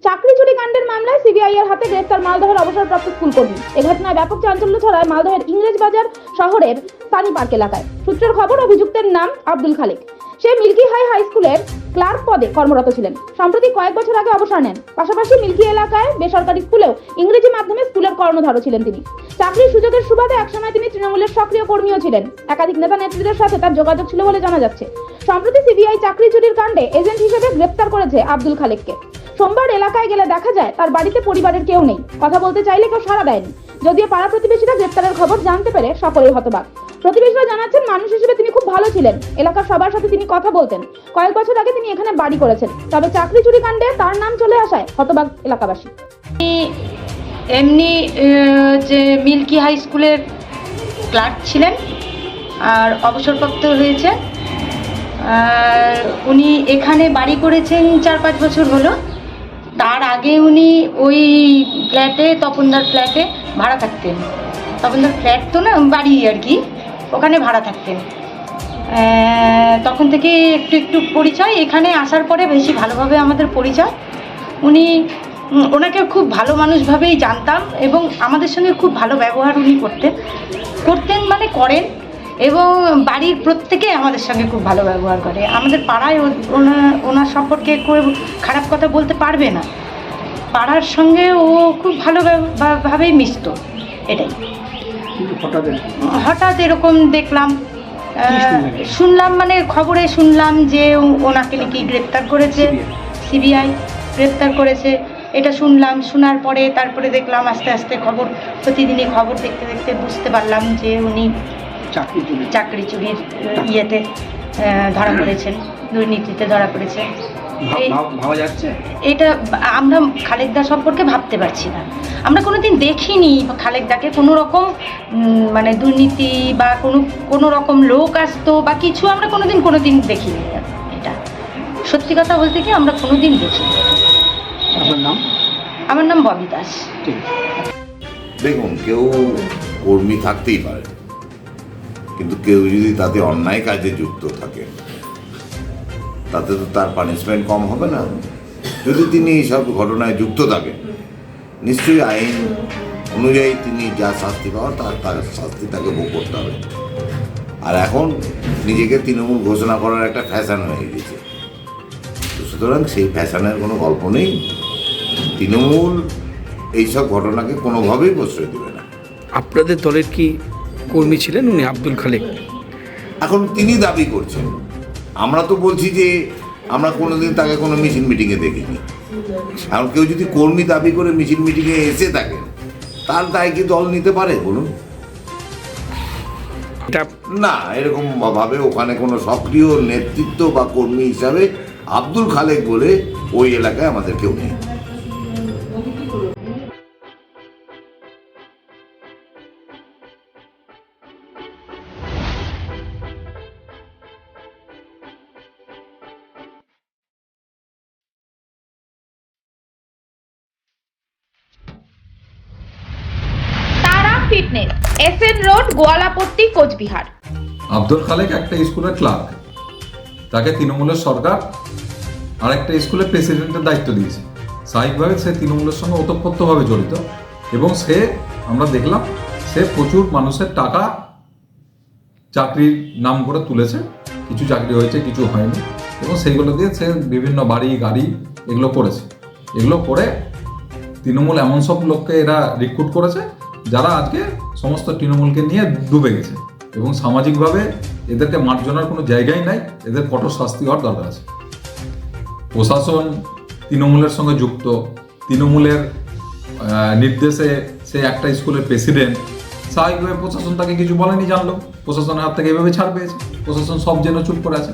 চাকরি চুরি কাণ্ডের মামলায় সিবিআই এর হাতে গ্রেফতার মালদহের অবসরপ্রাপ্ত স্কুলকর্মী। এ ঘটনায় ব্যাপক চাঞ্চল্য ছড়ায় মালদহের ইংরেজ বাজার শহরের সানি পার্ক এলাকায়। সূত্রের খবর, অভিযুক্তের নাম আব্দুল খালেক। সে মিল্কি হাই স্কুলের ক্লার্ক পদে কর্মরত ছিলেন। সম্প্রতি কয়েক বছর আগে অবসর নেন। পাশাপাশি মিল্কি এলাকায় বেসরকারি স্কুলেও ইংরেজি মাধ্যমে স্কুলের কর্ণধারও ছিলেন তিনি। চাকরির সুযোগের সুবাদে একসময় তিনি তৃণমূলের সক্রিয় কর্মীও ছিলেন। একাধিক নেতা নেত্রীদের সাথে তার যোগাযোগ ছিল বলে জানা যাচ্ছে। সম্প্রতি সিবিআই চাকরি চুরির কাণ্ডে এজেন্ট হিসেবে গ্রেফতার করেছে আব্দুল খালেককে। সোমবার এলাকায় গেলে দেখা যায় তার বাড়িতে পরিবারের কেউ নেই। কথা বলতে চাইলে কেউ সাড়া দেয়নি। যদিও পাড়া প্রতিবেশীরা গ্রেফতারের খবর জানতে পেরে সকলেই হতবাক। প্রতিবেশীরা জানাচ্ছেন, মানুষ হিসেবে তিনি খুব ভালো ছিলেন। এলাকার সবার সাথে তিনি কথা বলতেন। কয়েক বছর আগে তিনি এখানে বাড়ি করেছেন। তবে চাকরি চুরি কাণ্ডে তার নাম চলে আসায় হতবাক এলাকাবাসী। এমনি যে মিল্কি হাই স্কুলের ক্লার্ক ছিলেন আর অবসরপ্রাপ্ত হয়েছে। উনি এখানে বাড়ি করেছেন 4-5 বছর হলো। তার আগে উনি ওই ফ্ল্যাটে, তপনদার ফ্ল্যাটে ভাড়া থাকতেন। তপনদার ফ্ল্যাট তো না, বাড়ি আর কি, ওখানে ভাড়া থাকতেন। তখন থেকে একটু একটু পরিচয়, এখানে আসার পরে বেশি ভালোভাবে আমাদের পরিচয়। ওনাকে খুব ভালো মানুষভাবেই জানতাম এবং আমাদের সঙ্গে খুব ভালো ব্যবহার উনি করতেন মানে করেন। এবং বাড়ির প্রত্যেকে আমাদের সঙ্গে খুব ভালো ব্যবহার করে। আমাদের পাড়ায় ওনার সম্পর্কে কেউ খারাপ কথা বলতে পারবে না। পাড়ার সঙ্গে ও খুব ভালোভাবেই মিশত। এটাই হঠাৎ এরকম দেখলাম, শুনলাম, মানে খবরে শুনলাম যে ওনাকে নাকি গ্রেপ্তার করেছে সিবিআই, গ্রেপ্তার করেছে। এটা শুনলাম। শোনার পরে তারপরে দেখলাম আস্তে আস্তে খবর, প্রতিদিনই খবর দেখতে দেখতে বুঝতে পারলাম যে উনি চাকরি চুরির ইয়েতে ধরা পড়েছেন, দুর্নীতিতে ধরা পড়েছে। এটা আমরা খালেকদা সম্পর্কে ভাবতে পারছি না। আমরা কোনোদিন দেখিনি খালেকদাকে কোনো রকম মানে দুর্নীতি বা কোনো রকম লোক আসতো বা কিছু আমরা কোনোদিন দেখিনি। এটা সত্যি কথা বলতে কি আমরা কোনোদিন দেখিনি। আমার নাম ববি দাস। দেখুন, কেউ কর্মী থাকতেই পারে, কিন্তু কেউ যদি তাতে অন্যায় কাজে যুক্ত থাকে তাতে তো তার পানিশমেন্ট কম হবে না। যদি তিনি এইসব ঘটনায় যুক্ত থাকেন, নিশ্চয়ই আইন অনুযায়ী তিনি যা শাস্তি পাওয়ার তার শাস্তি তাকে ভোগ করতে হবে। আর এখন নিজেকে তৃণমূল ঘোষণা করার একটা ফ্যাশন হয়ে গেছে। সুতরাং সেই ফ্যাশনের কোনো গল্প নেই। তৃণমূল এইসব ঘটনাকে কোনোভাবেই প্রশ্রয় দেবে না। আপনাদের দলের কি কর্মী ছিলেন উনি আব্দুল খালেক? এখন তিনি দাবি করছেন, আমরা তো বলছি যে আমরা কোনোদিন তাকে কোনো মিছিল মিটিংয়ে দেখিনি। এখন কেউ যদি কর্মী দাবি করে মিছিল মিটিংয়ে এসে থাকে, তার দায় কি দল নিতে পারে বলুন? না, এরকম ভাবে ওখানে কোনো সক্রিয় নেতৃত্ব বা কর্মী হিসাবে আব্দুল খালেক বলে ওই এলাকায় আমাদের কেউ নেই। Fitness, SN road, Goalapatti, Cooch Behar. Abdul Khalek একটা স্কুলের ক্লার্ক। তাকে তৃণমূলের সরকার আরেকটা স্কুলের প্রেসিডেন্টের দায়িত্ব দিয়েছে। স্বাভাবিকভাবে সে তৃণমূলের সঙ্গে ওতপ্রোতভাবে জড়িত এবং আমরা দেখলাম সে প্রচুর মানুষের টাকা চাকরির নাম করে তুলেছে। কিছু চাকরি হয়েছে, কিছু হয়নি, এবং সেইগুলো দিয়ে সে বিভিন্ন বাড়ি গাড়ি এগুলো করেছে। এগুলো করে তৃণমূল এমন সব লোককে এরা রিক্রুট করেছে যারা আজকে সমস্ত তৃণমূলকে নিয়ে ডুবে গেছে, এবং সামাজিকভাবে এদেরকে মার্জনার কোনো জায়গাই নাই। এদের কঠোর শাস্তি হওয়ার দরকার আছে। প্রশাসন তৃণমূলের সঙ্গে যুক্ত, তৃণমূলের নির্দেশে সে একটা স্কুলের প্রেসিডেন্ট। স্বাভাবিকভাবে প্রশাসন তাকে কিছু বলেনি, জানলো। প্রশাসনের হাত থেকে এভাবে ছাড় পেয়েছে। প্রশাসন সব জেনে চুপ করে আছে।